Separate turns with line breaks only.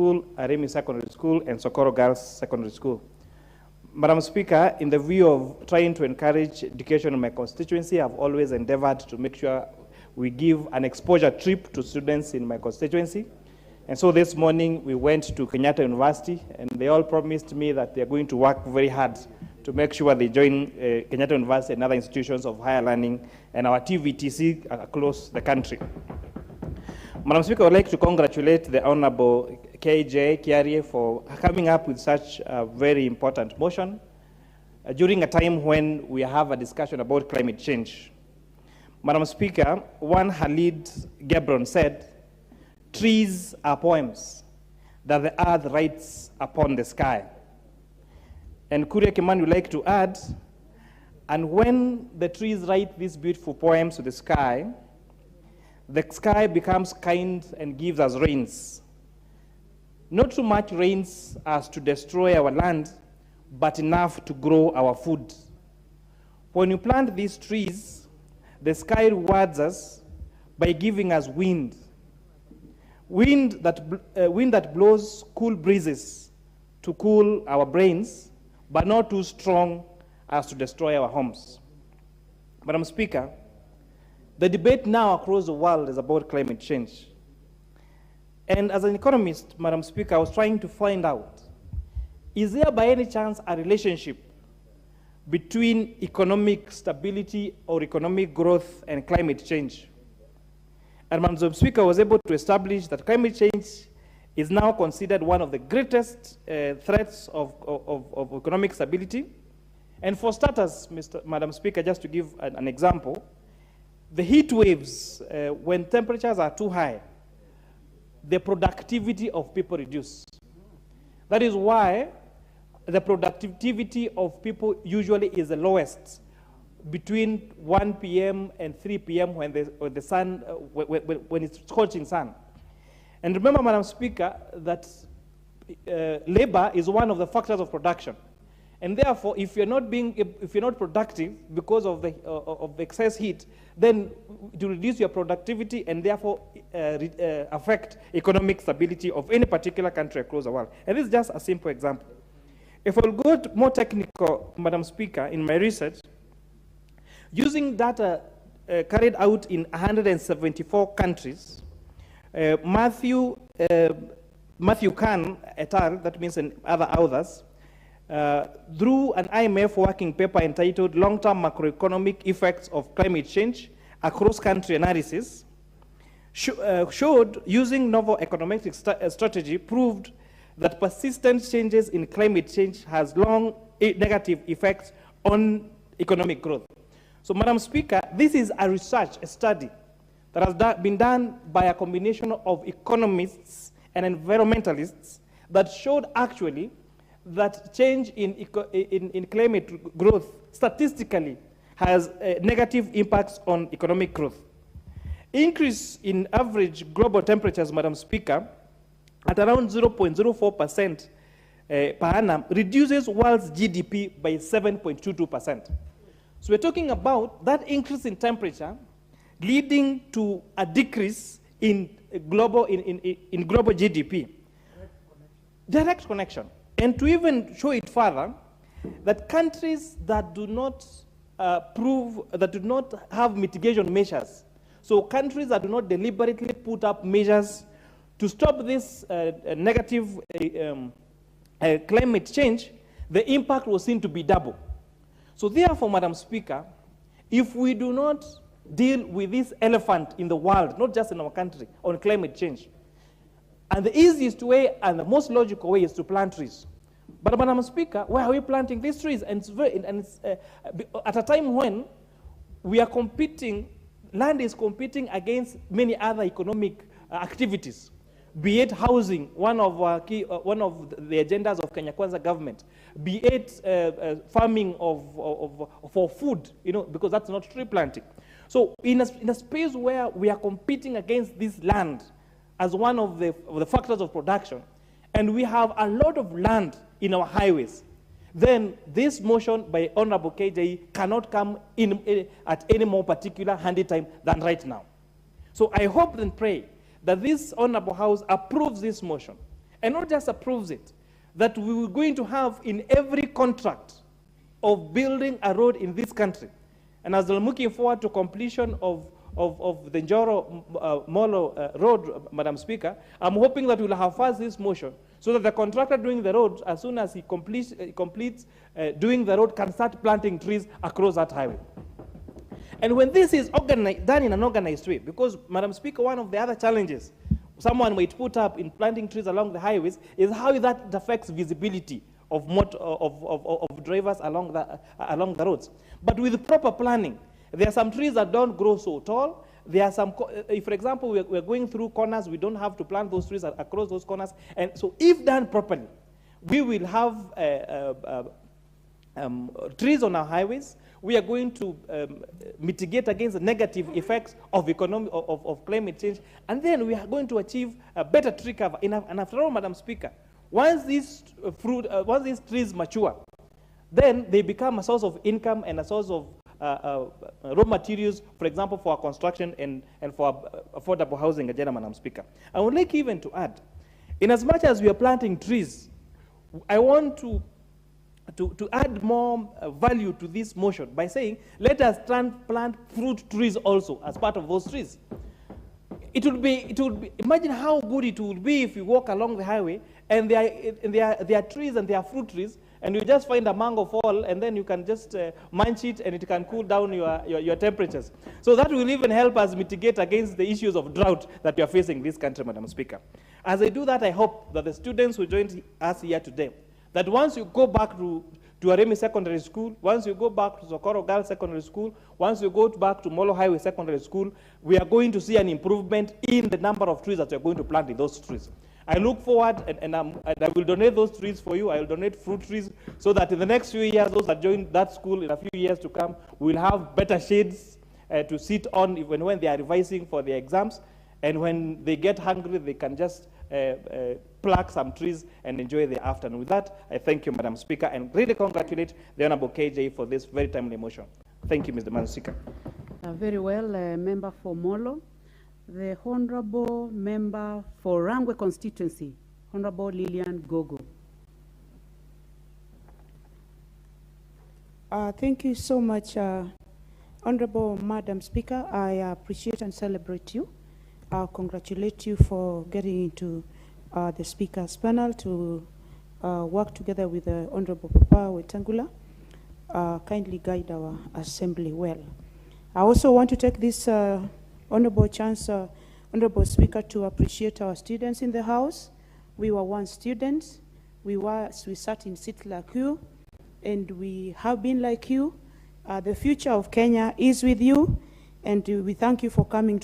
School, Aremi Secondary School, and Socorro Girls Secondary School. Madam Speaker, in the view of trying to encourage education in my constituency, I've always endeavored to make sure we give an exposure trip to students in my constituency. And so this morning we went to Kenyatta University, and they all promised me that they're going to work very hard to make sure they join Kenyatta University and other institutions of higher learning and our TVTC across the country. Madam Speaker, I would like to congratulate the Honorable KJ Kiarie for coming up with such a very important motion during a time when we have a discussion about climate change. Madam Speaker, one Khalid Gebron said, "Trees are poems that the earth writes upon the sky." And Kuria Kimani would like to add, and when the trees write these beautiful poems to the sky becomes kind and gives us rains. Not too much rains as to destroy our land, but enough to grow our food. When you plant these trees, the sky rewards us by giving us wind. Wind that blows cool breezes to cool our brains, but not too strong as to destroy our homes. Madam Speaker, the debate now across the world is about climate change. And as an economist, Madam Speaker, I was trying to find out, is there by any chance a relationship between economic stability or economic growth and climate change? And Madam Speaker was able to establish that climate change is now considered one of the greatest threats of economic stability. And for starters, Madam Speaker, just to give an example, the heat waves, when temperatures are too high, the productivity of people reduce. That is why the productivity of people usually is the lowest between 1 p.m. and 3 p.m. when the sun, when it's scorching sun. And remember, Madam Speaker, that labor is one of the factors of production. And therefore, if you're not productive because of the excess heat, then to reduce your productivity and therefore affect economic stability of any particular country across the world. And this is just a simple example. If I'll go more technical, Madam Speaker, in my research, using data carried out in 174 countries, Matthew Kahn et al., that means and other authors, through an IMF working paper entitled Long-Term Macroeconomic Effects of Climate Change Across Country Analysis, showed using novel economic strategy proved that persistent changes in climate change has long negative effects on economic growth. So, Madam Speaker, this is a research, a study that has been done by a combination of economists and environmentalists that showed actually that change in climate growth statistically has negative impacts on economic growth. Increase in average global temperatures, Madam Speaker, at around 0.04% per annum reduces world's GDP by 7.22%. So we're talking about that increase in temperature leading to a decrease in global GDP. Direct connection. And to even show it further, that countries that do not have mitigation measures, so countries that do not deliberately put up measures to stop this negative climate change, the impact was seen to be double. So therefore, Madam Speaker, if we do not deal with this elephant in the world, not just in our country, on climate change, and the easiest way and the most logical way is to plant trees. But Madam Speaker, why are we planting these trees? And it's at a time when we are competing, land is competing against many other economic activities, be it housing, one of the agendas of Kenya Kwanza government, be it farming for food, because that's not tree planting. So in a space where we are competing against this land as one of the factors of production, and we have a lot of land in our highways, then this motion by Honorable KJ cannot come in at any more particular handy time than right now. So I hope and pray that this Honorable House approves this motion and not just approves it, that we were going to have in every contract of building a road in this country. And as I'm looking forward to completion of the Njoro Molo road, Madam Speaker, I'm hoping that we'll have first this motion so that the contractor doing the road, as soon as he completes doing the road, can start planting trees across that highway. And when this is done in an organized way, because, Madam Speaker, one of the other challenges someone might put up in planting trees along the highways is how that affects visibility of drivers along the roads. But with proper planning, there are some trees that don't grow so tall. There are some, if, for example, we're going through corners, we don't have to plant those trees across those corners. And so if done properly, we will have trees on our highways. We are going to mitigate against the negative effects of climate change. And then we are going to achieve a better tree cover. And after all, Madam Speaker, once these trees mature, then they become a source of income and a source of raw materials, for example, for our construction and for affordable housing agenda, Madam Speaker. I would like even to add, in as much as we are planting trees, I want to add more value to this motion by saying, let us plant fruit trees also as part of those trees. It would be, imagine how good it would be if you walk along the highway and there are trees and there are fruit trees, and you just find a mango fall, and then you can just munch it, and it can cool down your temperatures. So that will even help us mitigate against the issues of drought that we are facing in this country, Madam Speaker. As I do that, I hope that the students who joined us here today, that once you go back to Aremi Secondary School, once you go back to Socorro Girls Secondary School, once you go back to Molo Highway Secondary School, we are going to see an improvement in the number of trees that we are going to plant in those trees. I look forward, and I will donate those trees for you. I will donate fruit trees so that in the next few years, those that join that school in a few years to come will have better shades to sit on even when they are revising for their exams. And when they get hungry, they can just pluck some trees and enjoy the afternoon. With that, I thank you, Madam Speaker, and really congratulate the Honorable KJ for this very timely motion. Thank you, Mr. Madam Speaker.
Very well, Member for Molo. The Honorable Member for Rangwe Constituency, Honorable Lillian Gogo.
Thank you so much, Honorable Madam Speaker. I appreciate and celebrate you. I congratulate you for getting into the Speaker's panel to work together with the Honorable Papa Wetangula. Kindly guide our assembly well. I also want to take this honorable chance, Honorable Speaker, to appreciate our students in the House. We were once students. We sat in seats like you, and we have been like you. The future of Kenya is with you, and we thank you for coming to